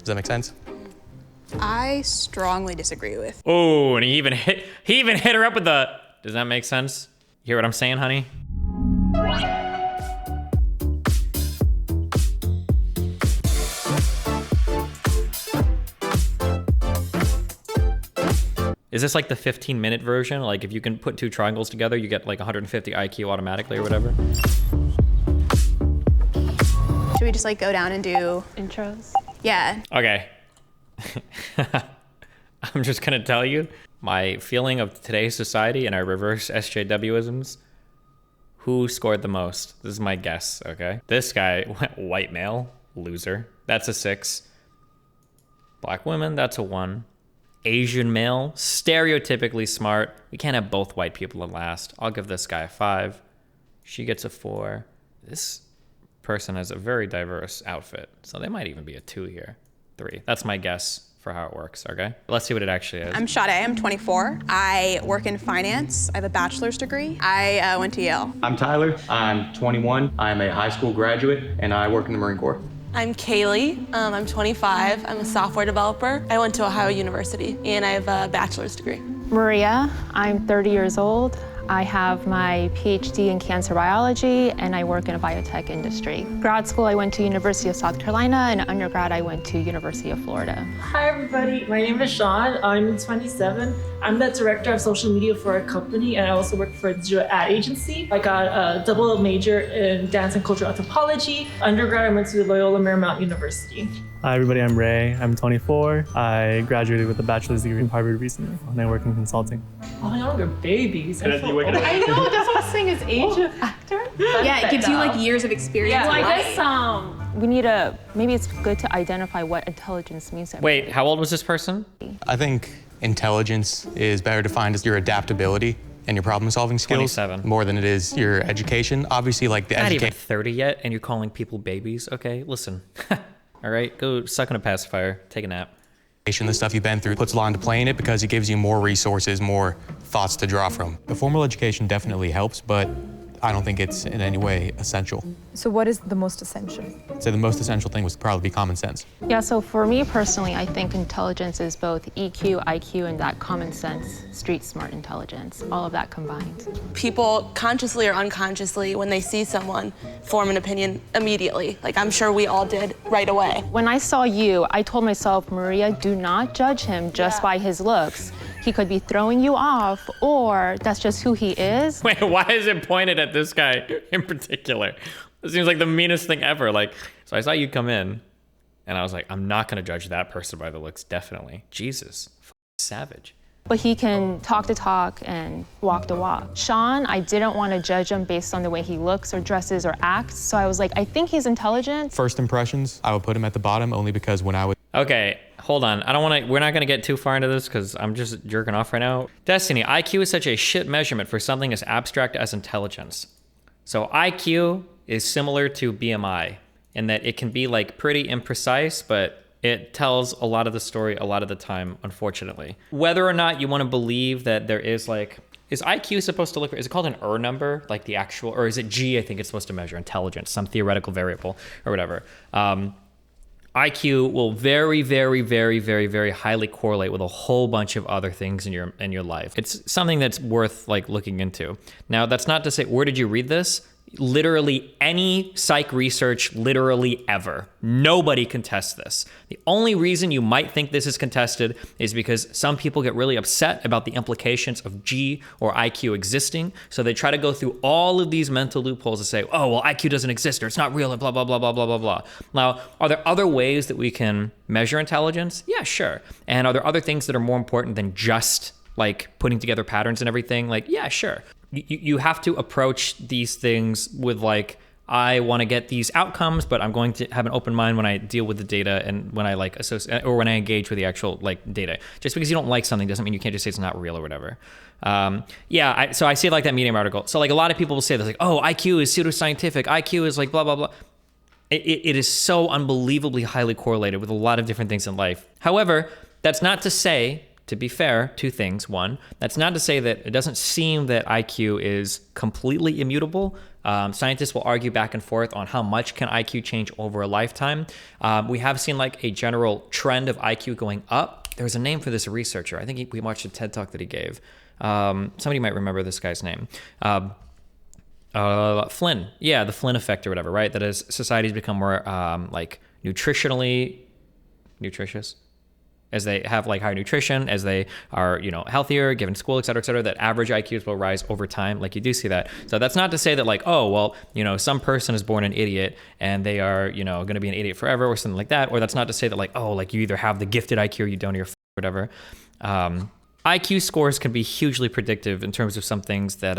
Does that make sense? I strongly disagree with. Oh, and he even hit her up with the, does that make sense? You hear what I'm saying, honey? Is this like the 15-minute version? Like if you can put two triangles together, you get like 150 IQ automatically or whatever? Should we just like go down and do intros? Yeah. Okay. I'm just gonna tell you my feeling of today's society and our reverse SJWisms. Who scored the most? This is my guess, okay? This guy, white male, loser. That's a 6. Black women, that's a 1. Asian male, stereotypically smart. We can't have both white people in last. I'll give this guy a 5. She gets a 4. This person has a very diverse outfit, so they might even be a 2 here. 3. That's my guess for how it works, okay? Let's see what it actually is. I'm Sade, I'm 24. I work in finance. I have a bachelor's degree. I went to Yale. I'm Tyler, I'm 21. I'm a high school graduate and I work in the Marine Corps. I'm Kaylee, I'm 25. I'm a software developer. I went to Ohio University and I have a bachelor's degree. Maria, I'm 30 years old. I have my PhD in cancer biology and I work in a biotech industry. Grad school, I went to University of South Carolina, and undergrad, I went to University of Florida. Hi everybody, my name is Sean. I'm 27. I'm the director of social media for a company, and I also work for a digital ad agency. I got a double major in dance and cultural anthropology. Undergrad, I went to Loyola Marymount University. Hi everybody, I'm Ray. I'm 24. I graduated with a bachelor's degree from Harvard recently, and I work in consulting. Oh, y'all are babies. I know, that's what I was saying, is age a factor? Yeah, it gives you like years of experience. Yeah, like this, we need a, maybe it's good to identify what intelligence means. Wait, how old was this person? I think intelligence is better defined as your adaptability and your problem-solving skills 27. more than it is your education. Obviously, like the Not even education. 30 yet, and you're calling people babies? Okay, listen. All right, go suck on a pacifier, take a nap. The stuff you've been through puts a lot into play in it because it gives you more resources, more thoughts to draw from. The formal education definitely helps, but I don't think it's in any way essential. So what is the most essential? So the most essential thing would probably be common sense. Yeah, so for me personally, I think intelligence is both EQ, IQ, and that common sense, street smart intelligence, all of that combined. People consciously or unconsciously, when they see someone, form an opinion immediately. Like I'm sure we all did right away. When I saw you, I told myself, Maria, do not judge him just by his looks. He could be throwing you off, or that's just who he is. Wait, why is it pointed at this guy in particular? It seems like the meanest thing ever. Like, so I saw you come in, and I was like, I'm not gonna judge that person by the looks, definitely. Jesus, savage. But he can talk the talk and walk the walk. Sean, I didn't want to judge him based on the way he looks or dresses or acts, so I was like, I think he's intelligent. First impressions, I would put him at the bottom only because when I was Okay, hold on. We're not gonna get too far into this because I'm just jerking off right now. Destiny, IQ is such a shit measurement for something as abstract as intelligence. So IQ is similar to BMI in that it can be like pretty imprecise, but it tells a lot of the story a lot of the time, unfortunately. Whether or not you want to believe that there is like, is IQ supposed to look, is it called an number, like the actual, or is it G, I think it's supposed to measure intelligence, some theoretical variable or whatever. IQ will very, very, very, very, very highly correlate with a whole bunch of other things in your life. It's something that's worth like looking into. Now, that's not to say, where did you read this? Literally any psych research, literally ever. Nobody contests this. The only reason you might think this is contested is because some people get really upset about the implications of G or IQ existing. So they try to go through all of these mental loopholes to say, oh, well, IQ doesn't exist or it's not real and blah, blah, blah, blah, blah, blah, blah. Now, are there other ways that we can measure intelligence? Yeah, sure. And are there other things that are more important than just like putting together patterns and everything? Like, yeah, sure. You have to approach these things with like, I want to get these outcomes, but I'm going to have an open mind when I deal with the data and when I like associate or when I engage with the actual like data. Just because you don't like something doesn't mean you can't just say it's not real or whatever. So I see like that Medium article. So like a lot of people will say this like, oh, IQ is pseudoscientific. IQ is like blah, blah, blah. It is so unbelievably highly correlated with a lot of different things in life. However, that's not to say to be fair, two things. One, that's not to say that it doesn't seem that IQ is completely immutable. Scientists will argue back and forth on how much can IQ change over a lifetime. We have seen like a general trend of IQ going up. There's a name for this researcher. I think we watched a TED Talk that he gave. Somebody might remember this guy's name. Flynn. Yeah, the Flynn effect or whatever, right? That as societies become more like nutritionally nutritious, as they have like higher nutrition, as they are, healthier, given school, et cetera, that average IQs will rise over time. Like you do see that. So that's not to say that like, oh, well, some person is born an idiot and they are, going to be an idiot forever or something like that. Or that's not to say that like, oh, like you either have the gifted IQ or you don't, or whatever. IQ scores can be hugely predictive in terms of some things that,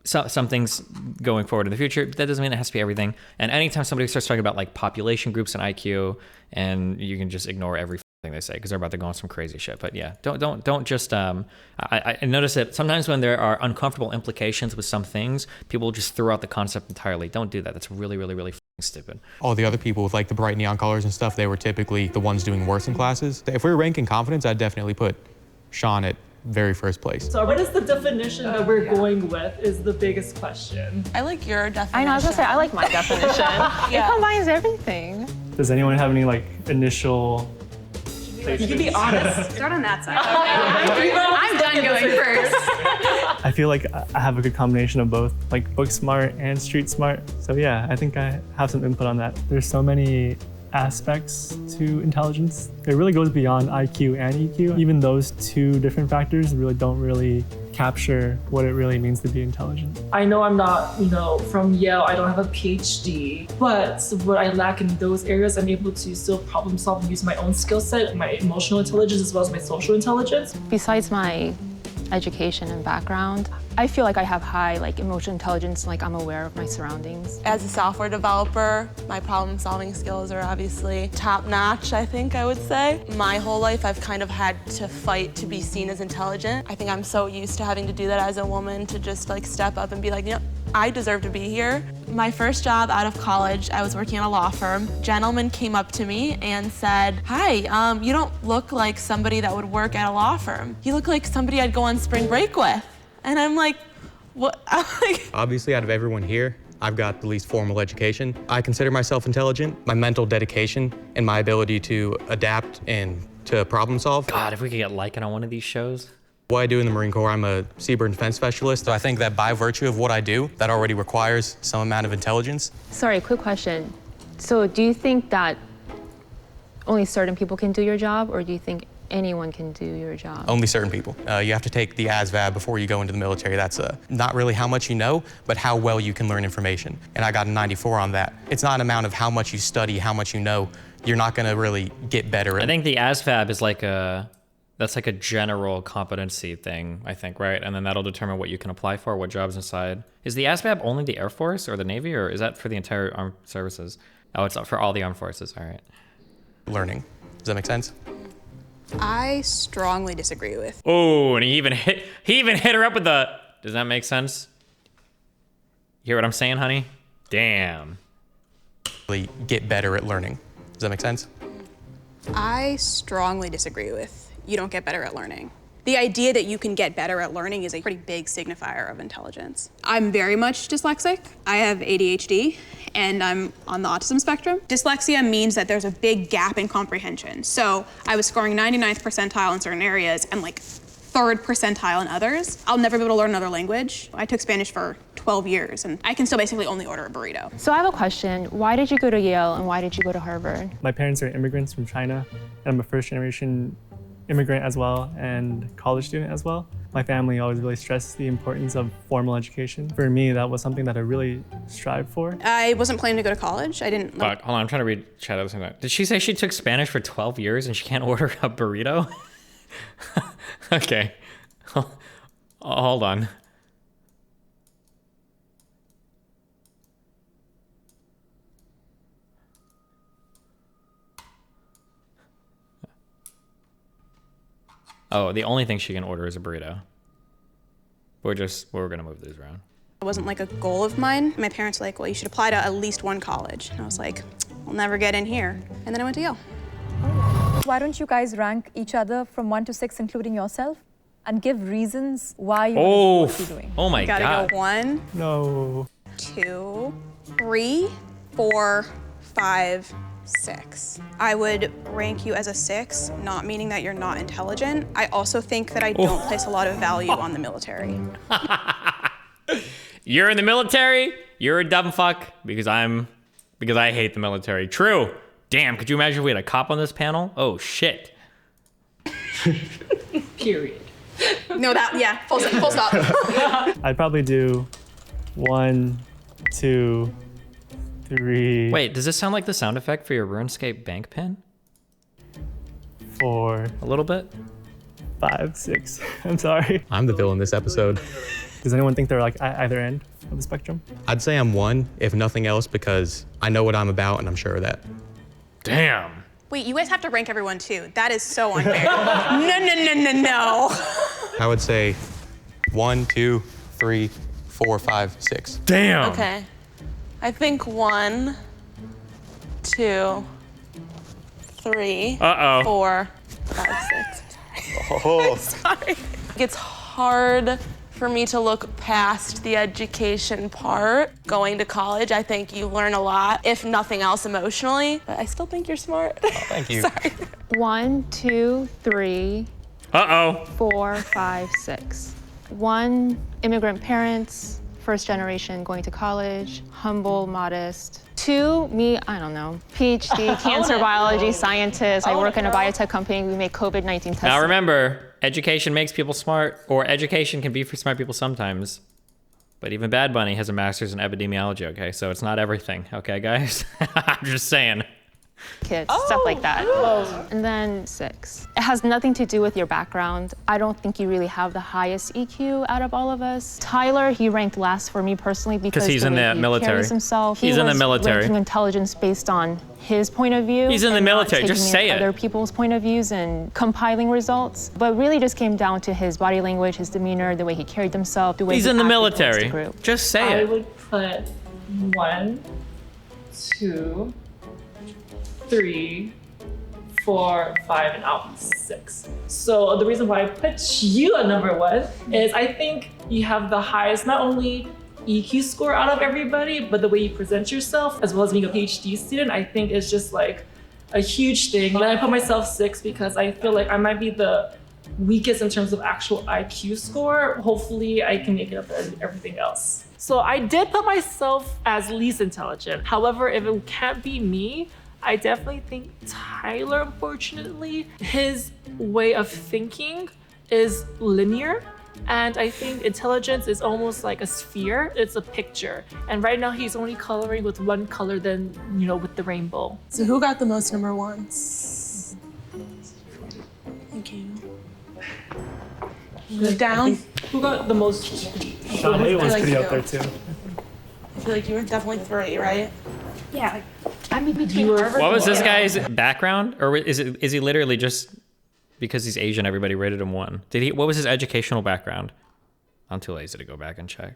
some things going forward in the future. That doesn't mean it has to be everything. And anytime somebody starts talking about like population groups and IQ, and you can just ignore every thing they say because they're about to go on some crazy shit. But yeah, don't just. I notice that sometimes when there are uncomfortable implications with some things, people just throw out the concept entirely. Don't do that. That's really, really, really stupid. All the other people with like the bright neon colors and stuff, they were typically the ones doing worse in classes. If we were ranking confidence, I'd definitely put Sean at very first place. So what is the definition that we're going with is the biggest question. I like your definition. I know, I was gonna say, I like my definition. It combines everything. Does anyone have any like initial? You can be honest. Start on that side. I'm done going first. I feel like I have a good combination of both, like book smart and street smart. So yeah, I think I have some input on that. There's so many aspects to intelligence. It really goes beyond IQ and EQ. Even those two different factors don't really capture what it really means to be intelligent. I know I'm not, from Yale, I don't have a PhD, but what I lack in those areas, I'm able to still problem solve and use my own skill set, my emotional intelligence as well as my social intelligence. Besides my education and background, I feel like I have high emotional intelligence, I'm aware of my surroundings. As a software developer, my problem-solving skills are obviously top-notch, I think I would say. My whole life, I've kind of had to fight to be seen as intelligent. I think I'm so used to having to do that as a woman, to just step up and be like, I deserve to be here. My first job out of college, I was working at a law firm. A gentleman came up to me and said, "Hi, you don't look like somebody that would work at a law firm. You look like somebody I'd go on spring break with." And I'm like, what? Obviously, out of everyone here, I've got the least formal education. I consider myself intelligent. My mental dedication and my ability to adapt and to problem solve. God, if we could get Lycan on one of these shows. What I do in the Marine Corps, I'm a seabird defense specialist. So I think that by virtue of what I do, that already requires some amount of intelligence. Sorry, quick question. So do you think that only certain people can do your job, or do you think anyone can do your job? Only certain people. You have to take the ASVAB before you go into the military. That's not really how much you know, but how well you can learn information. And I got a 94 on that. It's not an amount of how much you study, how much you know. You're not gonna really get better. I think the ASVAB is that's like a general competency thing, I think, right? And then that'll determine what you can apply for, what jobs inside. Is the ASVAB only the Air Force or the Navy, or is that for the entire armed services? Oh, it's for all the armed forces, all right. Learning. Does that make sense? I strongly disagree with. Oh, and he even hit her up with the, does that make sense? You hear what I'm saying, honey? Damn. Really get better at learning. Does that make sense? I strongly disagree with. You don't get better at learning. The idea that you can get better at learning is a pretty big signifier of intelligence. I'm very much dyslexic. I have ADHD, and I'm on the autism spectrum. Dyslexia means that there's a big gap in comprehension. So I was scoring 99th percentile in certain areas and 3rd percentile in others. I'll never be able to learn another language. I took Spanish for 12 years, and I can still basically only order a burrito. So I have a question. Why did you go to Yale, and why did you go to Harvard? My parents are immigrants from China, and I'm a first-generation immigrant as well, and college student as well. My family always really stressed the importance of formal education. For me, that was something that I really strived for. I wasn't planning to go to college. I didn't. Fuck, hold on, I'm trying to read chat at the same time. Did she say she took Spanish for 12 years and she can't order a burrito? Okay. Hold on. Oh, the only thing she can order is a burrito. We're gonna move these around. It wasn't a goal of mine. My parents were like, well, you should apply to at least one college. And I was like, I'll never get in here. And then I went to Yale. Why don't you guys rank each other from 1 to 6, including yourself, and give reasons why you want to do what you're doing? Oh my Gotta God. go 1, No. 2, 3, 4, 5, 6. I would rank you as a 6, not meaning that you're not intelligent. I also think that I don't place a lot of value on the military. You're in the military, you're a dumb fuck, because I hate the military. True. Damn, could you imagine if we had a cop on this panel? Oh shit. Period. No, full stop. I'd probably do 1, 2, 3. Wait, does this sound like the sound effect for your RuneScape bank pin? 4, A little bit? 5, 6. I'm sorry. I'm the villain this episode. Does anyone think they're like at either end of the spectrum? I'd say I'm 1, if nothing else, because I know what I'm about and I'm sure of that. Damn. Wait, you guys have to rank everyone too. That is so unfair. No. I would say 1, 2, 3, 4, 5, 6. Damn. Okay. I think 1, 2, 3, Uh-oh. 4, 5, 6. Oh. Sorry. It's hard for me to look past the education part. Going to college, I think you learn a lot, if nothing else emotionally, but I still think you're smart. Thank you. Sorry. 1, 2, 3, Uh-oh. 4, 5, 6. 1, immigrant parents, first generation going to college, humble, modest. 2, me, I don't know, PhD, cancer biology scientist. I work in a biotech company. We make COVID-19 tests. Now remember, education makes people smart, or education can be for smart people sometimes. But even Bad Bunny has a master's in epidemiology, okay? So it's not everything, okay, guys? I'm just saying. Kids, stuff like that. And then 6. It has nothing to do with your background. I don't think you really have the highest EQ out of all of us. Tyler, he ranked last for me personally because he's in the military. Carries himself. He's in the was military. ranking intelligence based on his point of view. He's in the and not military, just taking say in it. Other people's point of views and compiling results. But really just came down to his body language, his demeanor, the way he carried himself, the way He's he in the acted towards military. the group. Just say I it. would put 1, 2, 3, 4, 5, and out 6. So the reason why I put you at number 1 is I think you have the highest, not only EQ score out of everybody, but the way you present yourself, as well as being a PhD student, I think is just like a huge thing. And I put myself 6 because I feel like I might be the weakest in terms of actual IQ score. Hopefully I can make it up as everything else. So I did put myself as least intelligent. However, if it can't be me, I definitely think Tyler, unfortunately, his way of thinking is linear. And I think intelligence is almost like a sphere. It's a picture. And right now he's only coloring with one color than, with the rainbow. So who got the most number 1s? Thank you. Down? Who got the most? Sean Hay was like pretty you. up there too. I feel like you were definitely 3, right? Yeah, I'm in between Harvard. What was this guy's background? Or is he literally just because he's Asian, everybody rated him 1? What was his educational background? I'm too lazy to go back and check.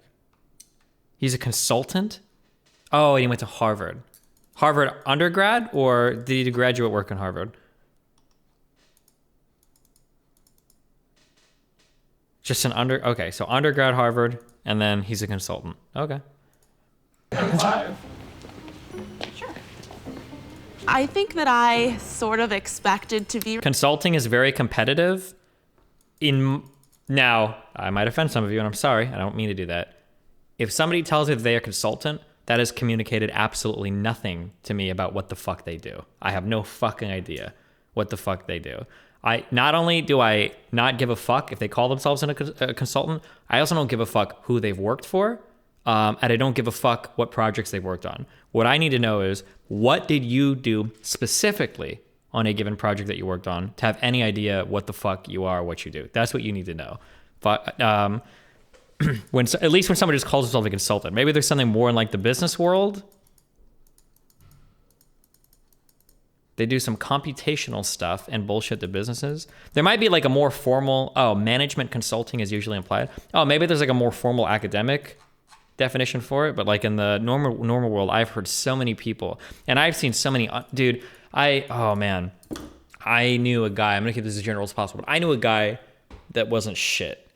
He's a consultant? Oh, and he went to Harvard. Harvard undergrad, or did he do graduate work in Harvard? Just okay, so undergrad Harvard, and then he's a consultant. Okay. 5. I think that I sort of expected to be. Consulting is very competitive. Now, I might offend some of you, and I'm sorry. I don't mean to do that. If somebody tells me that they are a consultant, that has communicated absolutely nothing to me about what the fuck they do. I have no fucking idea what the fuck they do. Not only do I not give a fuck if they call themselves a consultant, I also don't give a fuck who they've worked for, and I don't give a fuck what projects they've worked on. What I need to know is, what did you do specifically on a given project that you worked on to have any idea what the fuck you are, what you do? That's what you need to know. But at least when somebody just calls themselves a consultant, maybe there's something more in like the business world. They do some computational stuff and bullshit to businesses. There might be like a more formal, management consulting is usually implied. Maybe there's like a more formal academic definition for it, but like in the normal world, I've heard so many people, and I've seen so many, dude, I I knew a guy, I'm gonna keep this as general as possible, but I knew a guy that wasn't shit.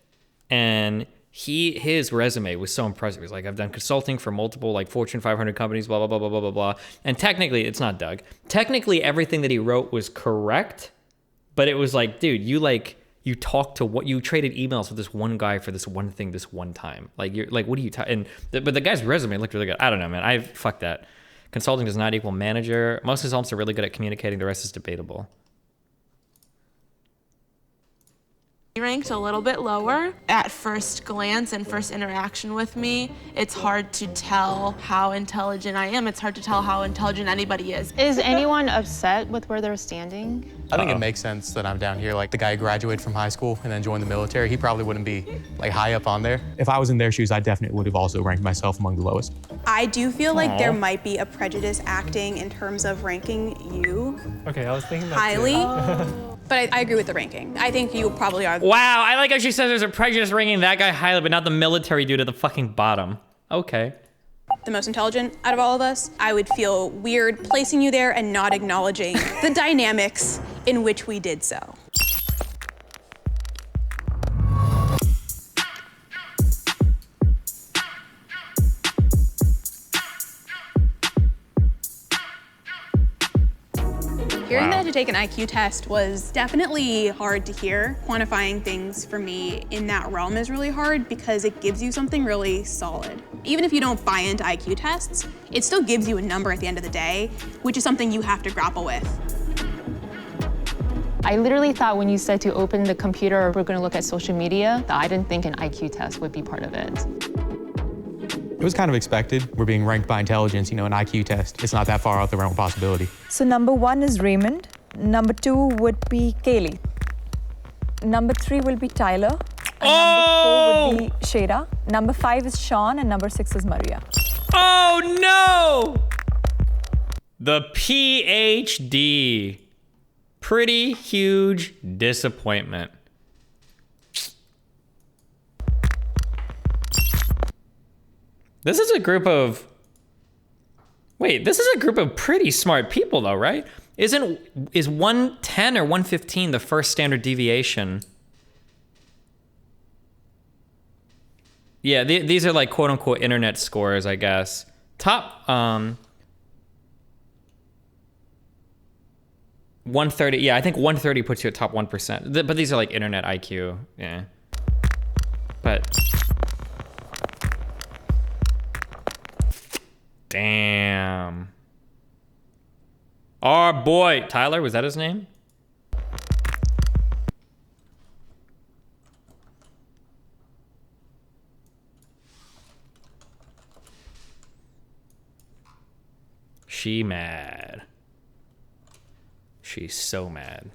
And his resume was so impressive. He's like, I've done consulting for multiple like Fortune 500 companies, blah, blah, blah, blah, blah, blah, blah. And technically, it's not Doug. Technically, everything that he wrote was correct, but it was like, dude, you talked to what, you traded emails with this one guy for this one thing this one time. Like, you're like, what do you, but the guy's resume looked really good. I don't know, man. Fuck that. Consulting does not equal manager. Most consultants are really good at communicating. The rest is debatable. Ranked a little bit lower. At first glance and first interaction with me, it's hard to tell how intelligent I am. It's hard to tell how intelligent anybody is. Is anyone upset with where they're standing? I think it makes sense that I'm down here. Like the guy who graduated from high school and then joined the military, he probably wouldn't be like high up on there. If I was in their shoes, I definitely would have also ranked myself among the lowest. I do feel like there might be a prejudice acting in terms of ranking you Okay, I was thinking that highly. But I agree with the ranking. I think you probably are. Wow, I like how she says there's a prejudice ranking that guy highly, but not the military dude at the fucking bottom. Okay. The most intelligent out of all of us. I would feel weird placing you there and not acknowledging the dynamics in which we did so. Hearing that I had to take an IQ test was definitely hard to hear. Quantifying things for me in that realm is really hard because it gives you something really solid. Even if you don't buy into IQ tests, it still gives you a number at the end of the day, which is something you have to grapple with. I literally thought when you said to open the computer, we're gonna look at social media, that I didn't think an IQ test would be part of it. It was kind of expected. We're being ranked by intelligence, an IQ test. It's not that far out the realm of possibility. So number 1 is Raymond. Number 2 would be Kaylee. Number 3 will be Tyler. And number 4 would be Shada. Number 5 is Sean, and number 6 is Maria. Oh no! The PhD. Pretty huge disappointment. This is a group of, this is a group of pretty smart people though, right? Is 110 or 115 the first standard deviation? Yeah, these are like quote unquote internet scores, I guess. Top, 130, yeah, I think 130 puts you at top 1%. But these are like internet IQ, yeah. But, damn. Our boy, Tyler, was that his name? She mad. She's so mad.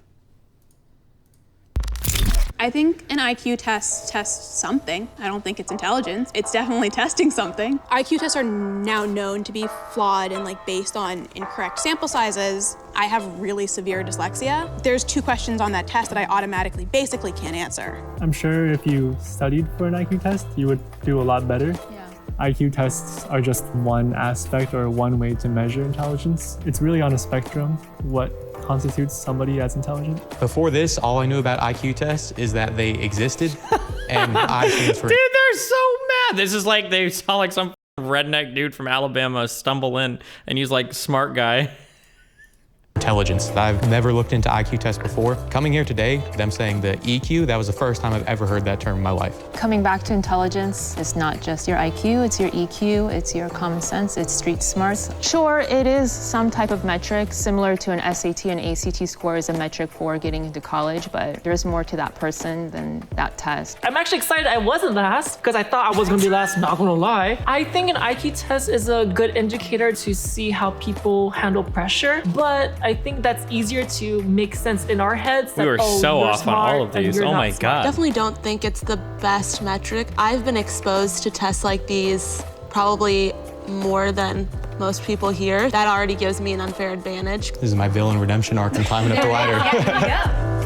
I think an IQ test tests something. I don't think it's intelligence. It's definitely testing something. IQ tests are now known to be flawed and based on incorrect sample sizes. I have really severe dyslexia. There's 2 questions on that test that I basically can't answer. I'm sure if you studied for an IQ test, you would do a lot better. Yeah. IQ tests are just one aspect or one way to measure intelligence. It's really on a spectrum what constitutes somebody as intelligent. Before this, all I knew about IQ tests is that they existed, and I stands for... Dude, they're so mad. This is like they saw some redneck dude from Alabama stumble in and he's like, smart guy. Intelligence. I've never looked into IQ tests before. Coming here today, them saying the EQ, that was the first time I've ever heard that term in my life. Coming back to intelligence, it's not just your IQ, it's your EQ, it's your common sense, it's street smarts. Sure, it is some type of metric similar to an SAT and ACT score is a metric for getting into college, but there's more to that person than that test. I'm actually excited I wasn't last because I thought I was gonna be last, not gonna lie. I think an IQ test is a good indicator to see how people handle pressure, but I think that's easier to make sense in our heads. We were so off on all of these. Oh my God. Definitely don't think it's the best metric. I've been exposed to tests like these probably more than most people here. That already gives me an unfair advantage. This is my villain redemption arc. I'm climbing up the ladder.